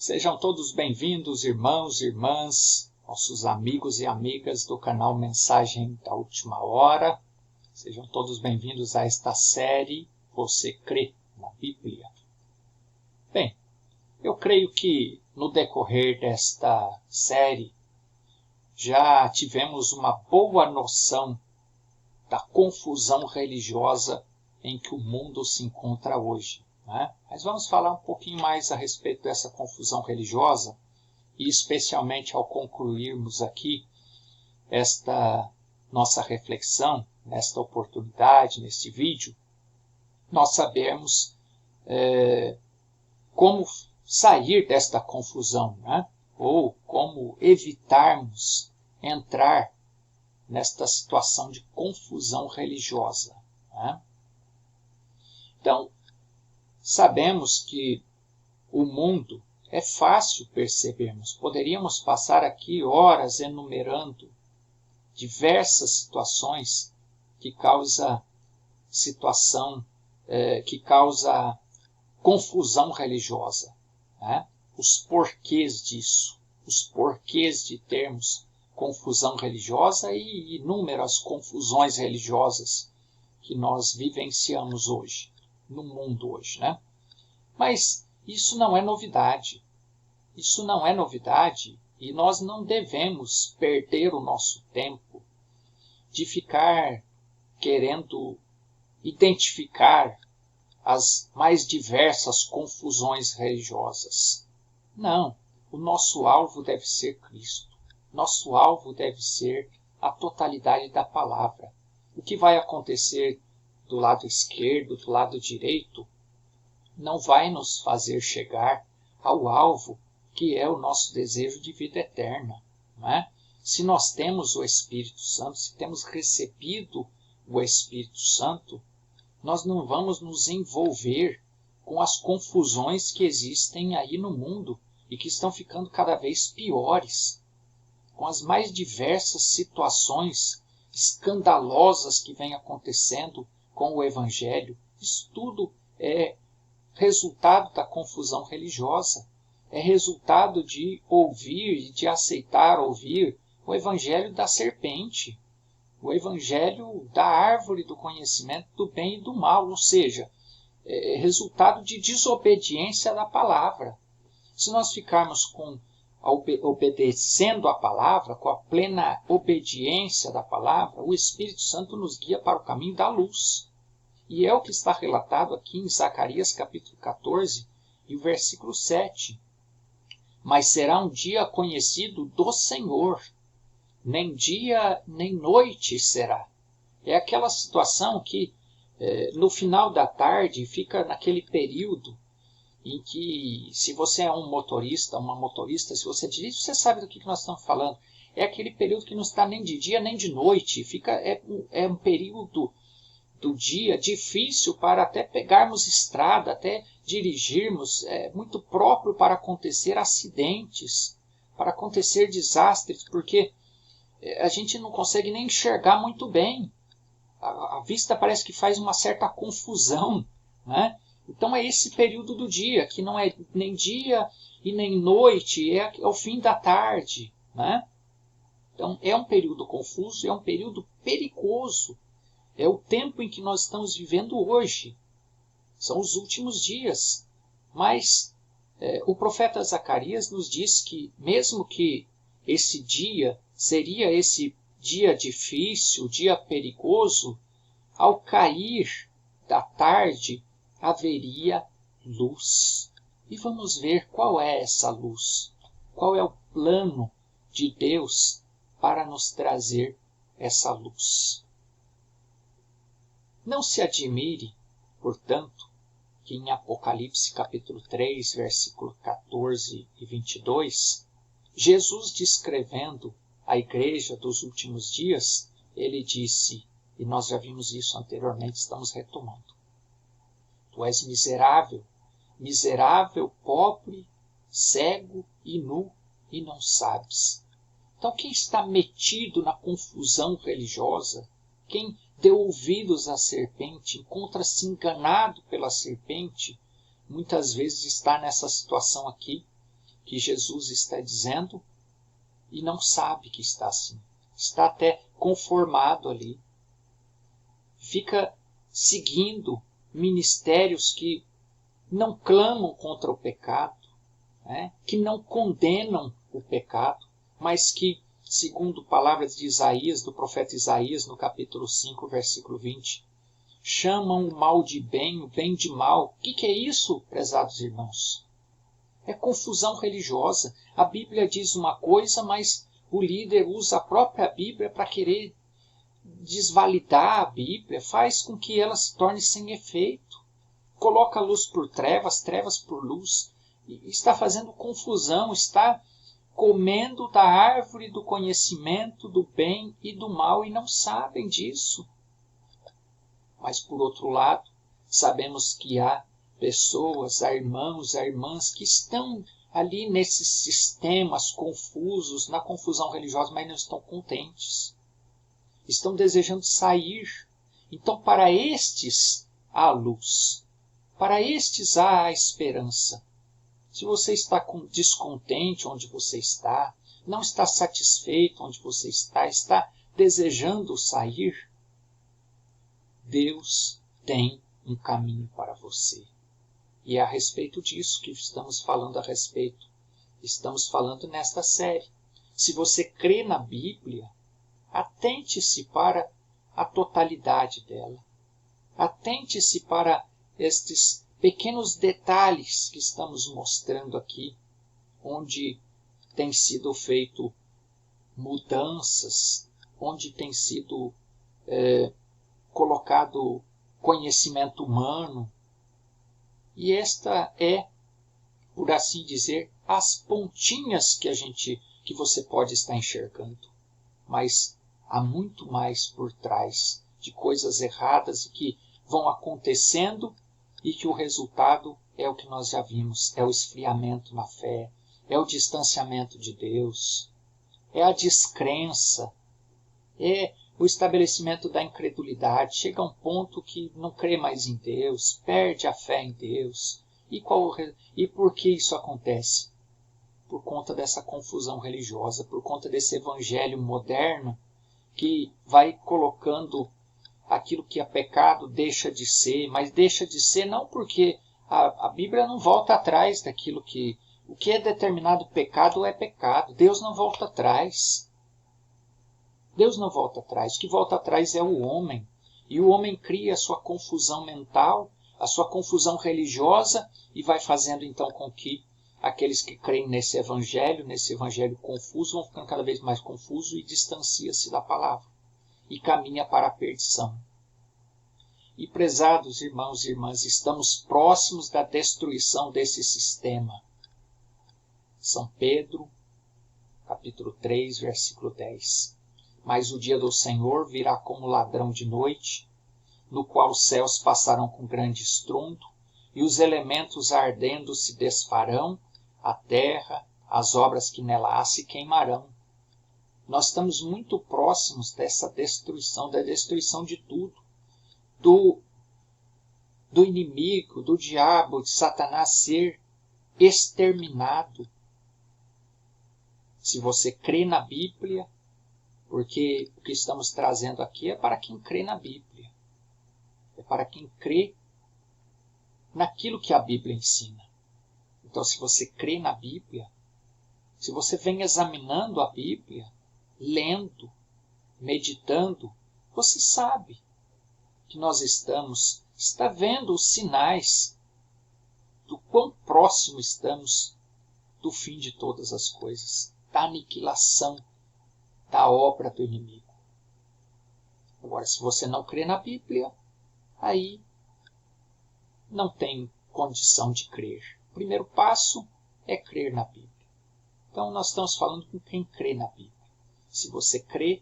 Sejam todos bem-vindos, irmãos e irmãs, nossos amigos e amigas do canal Mensagem da Última Hora. Sejam todos bem-vindos a esta série Você Crê na Bíblia? Bem, eu creio que no decorrer desta série já tivemos uma boa noção da confusão religiosa em que o mundo se encontra hoje, né? Mas vamos falar um pouquinho mais a respeito dessa confusão religiosa e especialmente ao concluirmos aqui esta nossa reflexão, nesta oportunidade, neste vídeo, nós sabemos como sair desta confusão, né? Ou como evitarmos entrar nesta situação de confusão religiosa, né? Então, sabemos que o mundo é fácil percebermos. Poderíamos passar aqui horas enumerando diversas situações que causa confusão religiosa, né? Os porquês disso, os porquês de termos confusão religiosa e inúmeras confusões religiosas que nós vivenciamos hoje, no mundo hoje, né? Mas isso não é novidade. Isso não é novidade e nós não devemos perder o nosso tempo de ficar querendo identificar as mais diversas confusões religiosas. Não, o nosso alvo deve ser Cristo. Nosso alvo deve ser a totalidade da palavra. O que vai acontecer do lado esquerdo, do lado direito, não vai nos fazer chegar ao alvo que é o nosso desejo de vida eterna, não é? Se nós temos o Espírito Santo, se temos recebido o Espírito Santo, nós não vamos nos envolver com as confusões que existem aí no mundo e que estão ficando cada vez piores, com as mais diversas situações escandalosas que vêm acontecendo com o Evangelho. Isso tudo é resultado da confusão religiosa, é resultado de ouvir e de aceitar ouvir o Evangelho da serpente, o Evangelho da árvore do conhecimento do bem e do mal, ou seja, é resultado de desobediência da palavra. Se nós ficarmos obedecendo a palavra, com a plena obediência da palavra, o Espírito Santo nos guia para o caminho da luz. E é o que está relatado aqui em Zacarias capítulo 14 e o versículo 7. Mas será um dia conhecido do Senhor, nem dia nem noite será. É aquela situação que no final da tarde fica naquele período em que, se você é um motorista, uma motorista, se você dirige, você sabe do que nós estamos falando. É aquele período que não está nem de dia nem de noite. É um período do dia difícil para até pegarmos estrada, até dirigirmos. É muito próprio para acontecer acidentes, para acontecer desastres, porque a gente não consegue nem enxergar muito bem. A vista parece que faz uma certa confusão, né? Então é esse período do dia, que não é nem dia e nem noite, é o fim da tarde, né? Então é um período confuso, é um período perigoso. É o tempo em que nós estamos vivendo hoje. São os últimos dias. Mas o profeta Zacarias nos diz que, mesmo que esse dia seria esse dia difícil, dia perigoso, ao cair da tarde haveria luz. E vamos ver qual é essa luz. Qual é o plano de Deus para nos trazer essa luz. Não se admire, portanto, que em Apocalipse capítulo 3, versículo 14 e 22, Jesus descrevendo a igreja dos últimos dias, ele disse, e nós já vimos isso anteriormente, estamos retomando: Tu és miserável, miserável, pobre, cego e nu, e não sabes. Então quem está metido na confusão religiosa, quem deu ouvidos à serpente, encontra-se enganado pela serpente, muitas vezes está nessa situação aqui, que Jesus está dizendo e não sabe que está assim. Está até conformado ali. Fica seguindo ministérios que não clamam contra o pecado, né? Que não condenam o pecado, mas que, segundo palavras de Isaías, do profeta Isaías, no capítulo 5, versículo 20, chamam o mal de bem, o bem de mal. O que é isso, prezados irmãos? É confusão religiosa. A Bíblia diz uma coisa, mas o líder usa a própria Bíblia para querer desvalidar a Bíblia, faz com que ela se torne sem efeito. Coloca luz por trevas, trevas por luz. E está fazendo confusão, está comendo da árvore do conhecimento do bem e do mal e não sabem disso. Mas, por outro lado, sabemos que há pessoas, há irmãos, há irmãs que estão ali nesses sistemas confusos, na confusão religiosa, mas não estão contentes. Estão desejando sair. Então, para estes há luz. Para estes há a esperança. Se você está descontente onde você está, não está satisfeito onde você está desejando sair, Deus tem um caminho para você. E é a respeito disso que estamos falando a respeito. Estamos falando nesta série. Se você crê na Bíblia, atente-se para a totalidade dela. Atente-se para estes pequenos detalhes que estamos mostrando aqui, onde tem sido feito mudanças, onde tem sido colocado conhecimento humano. E esta é, por assim dizer, as pontinhas que você pode estar enxergando. Mas há muito mais por trás de coisas erradas e que vão acontecendo e que o resultado é o que nós já vimos, é o esfriamento na fé, é o distanciamento de Deus, é a descrença, é o estabelecimento da incredulidade. Chega a um ponto que não crê mais em Deus, perde a fé em Deus. E por que isso acontece? Por conta dessa confusão religiosa, por conta desse evangelho moderno que vai colocando aquilo que é pecado deixa de ser, mas deixa de ser não porque a Bíblia não volta atrás daquilo que... O que é determinado pecado é pecado. Deus não volta atrás. Deus não volta atrás. O que volta atrás é o homem. E o homem cria a sua confusão mental, a sua confusão religiosa e vai fazendo então com que aqueles que creem nesse evangelho confuso, vão ficando cada vez mais confusos e distancia-se da palavra. E caminha para a perdição. E, prezados irmãos e irmãs, estamos próximos da destruição desse sistema. São Pedro, capítulo 3, versículo 10. Mas o dia do Senhor virá como ladrão de noite, no qual os céus passarão com grande estrondo, e os elementos ardendo se desfarão, a terra, as obras que nela há se queimarão. Nós estamos muito próximos dessa destruição, da destruição de tudo. Do inimigo, do diabo, de Satanás ser exterminado. Se você crê na Bíblia, porque o que estamos trazendo aqui é para quem crê na Bíblia. É para quem crê naquilo que a Bíblia ensina. Então, se você crê na Bíblia, se você vem examinando a Bíblia, lendo, meditando, você sabe que nós está vendo os sinais do quão próximo estamos do fim de todas as coisas, da aniquilação da obra do inimigo. Agora, se você não crê na Bíblia, aí não tem condição de crer. O primeiro passo é crer na Bíblia. Então, nós estamos falando com quem crê na Bíblia. Se você crê,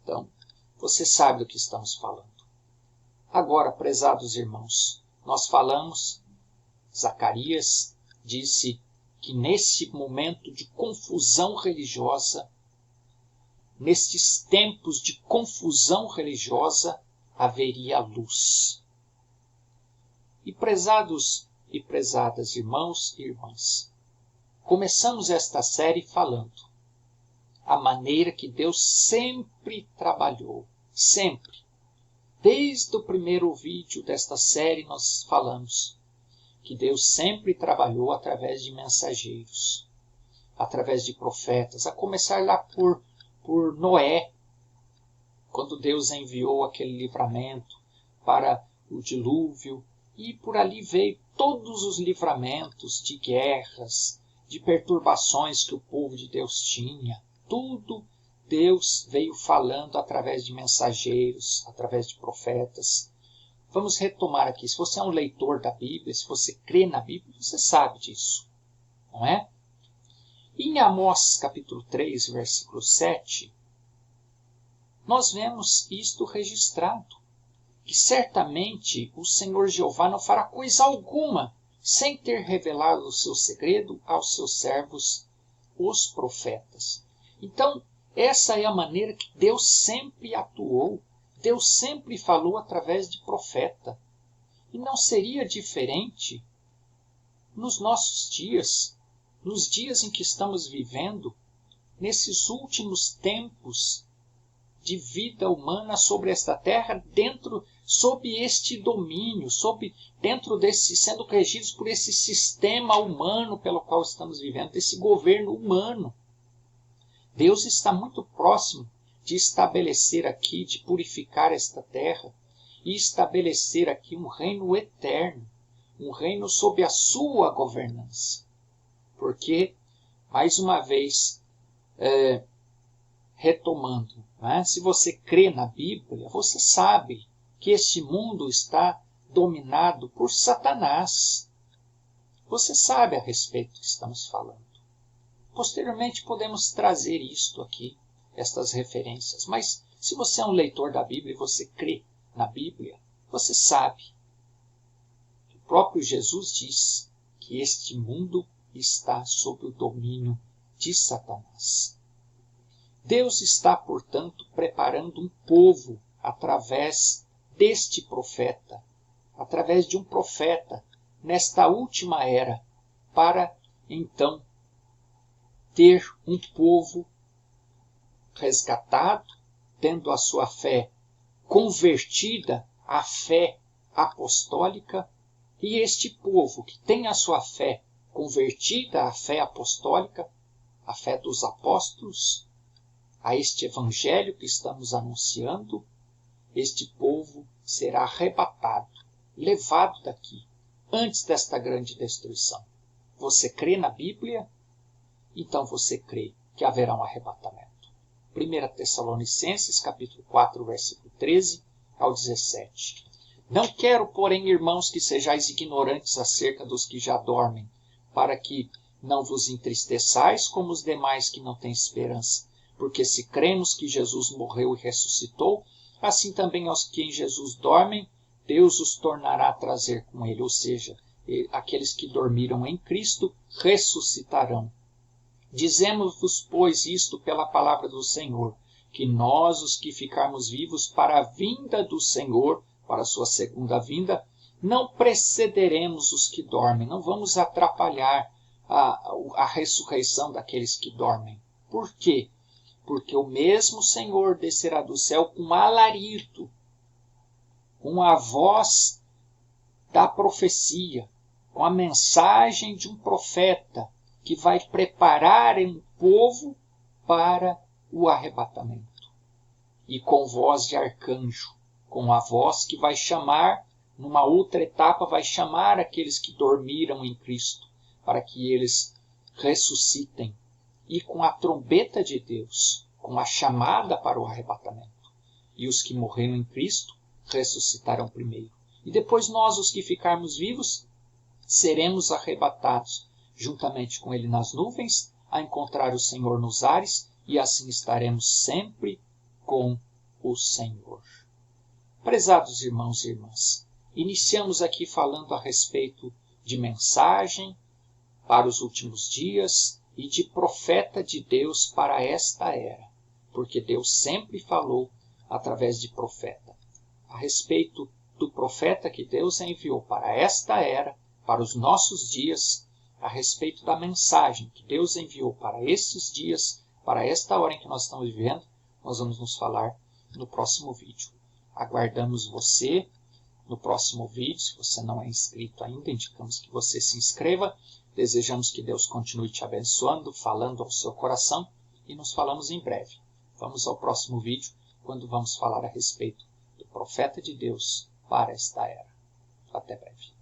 então, você sabe do que estamos falando. Agora, prezados irmãos, nós falamos, Zacarias disse que nesse momento de confusão religiosa, nestes tempos de confusão religiosa, haveria luz. E prezados e prezadas irmãos e irmãs, Começamos esta série falando a maneira que Deus sempre trabalhou, sempre. Desde o primeiro vídeo desta série nós falamos que Deus sempre trabalhou através de mensageiros, através de profetas, a começar lá por Noé, quando Deus enviou aquele livramento para o dilúvio, e por ali veio todos os livramentos de guerras, de perturbações que o povo de Deus tinha. Tudo Deus veio falando através de mensageiros, através de profetas. Vamos retomar aqui. Se você é um leitor da Bíblia, se você crê na Bíblia, você sabe disso, não é? Em Amós capítulo 3, versículo 7, nós vemos isto registrado, que certamente o Senhor Jeová não fará coisa alguma sem ter revelado o seu segredo aos seus servos, os profetas. Então, essa é a maneira que Deus sempre atuou. Deus sempre falou através de profeta. E não seria diferente nos nossos dias, nos dias em que estamos vivendo, nesses últimos tempos de vida humana sobre esta terra, sob este domínio, dentro desse, sendo regidos por esse sistema humano pelo qual estamos vivendo, desse governo humano. Deus está muito próximo de estabelecer aqui, de purificar esta terra e estabelecer aqui um reino eterno, um reino sob a sua governança. Porque, mais uma vez, retomando, se você crê na Bíblia, você sabe que este mundo está dominado por Satanás. Você sabe a respeito do que estamos falando. Posteriormente podemos trazer isto aqui, estas referências. Mas se você é um leitor da Bíblia e você crê na Bíblia, você sabe que o próprio Jesus diz que este mundo está sob o domínio de Satanás. Deus está, portanto, preparando um povo através deste profeta, através de um profeta, nesta última era, para, então, ter um povo resgatado, tendo a sua fé convertida à fé apostólica, e este povo que tem a sua fé convertida à fé apostólica, a fé dos apóstolos, a este evangelho que estamos anunciando, este povo será arrebatado, levado daqui, antes desta grande destruição. Você crê na Bíblia? Então você crê que haverá um arrebatamento. 1 Tessalonicenses, capítulo 4, versículo 13 ao 17. Não quero, porém, irmãos, que sejais ignorantes acerca dos que já dormem, para que não vos entristeçais como os demais que não têm esperança. Porque se cremos que Jesus morreu e ressuscitou, assim também aos que em Jesus dormem, Deus os tornará a trazer com ele. Ou seja, aqueles que dormiram em Cristo ressuscitarão. Dizemos-vos, pois, isto pela palavra do Senhor, que nós, os que ficarmos vivos para a vinda do Senhor, para a sua segunda vinda, não precederemos os que dormem, não vamos atrapalhar a ressurreição daqueles que dormem. Por quê? Porque o mesmo Senhor descerá do céu com alarido, com a voz da profecia, com a mensagem de um profeta que vai preparar um povo para o arrebatamento. E com voz de arcanjo, com a voz que vai chamar, numa outra etapa, vai chamar aqueles que dormiram em Cristo, para que eles ressuscitem. E com a trombeta de Deus, com a chamada para o arrebatamento. E os que morreram em Cristo ressuscitarão primeiro. E depois nós, os que ficarmos vivos, seremos arrebatados, juntamente com ele nas nuvens, a encontrar o Senhor nos ares, e assim estaremos sempre com o Senhor. Prezados irmãos e irmãs, iniciamos aqui falando a respeito de mensagem para os últimos dias, e de profeta de Deus para esta era, porque Deus sempre falou através de profeta. A respeito do profeta que Deus enviou para esta era, para os nossos dias, a respeito da mensagem que Deus enviou para estes dias, para esta hora em que nós estamos vivendo, nós vamos nos falar no próximo vídeo. Aguardamos você no próximo vídeo. Se você não é inscrito ainda, indicamos que você se inscreva. Desejamos que Deus continue te abençoando, falando ao seu coração, e nos falamos em breve. Vamos ao próximo vídeo, quando vamos falar a respeito do profeta de Deus para esta era. Até breve.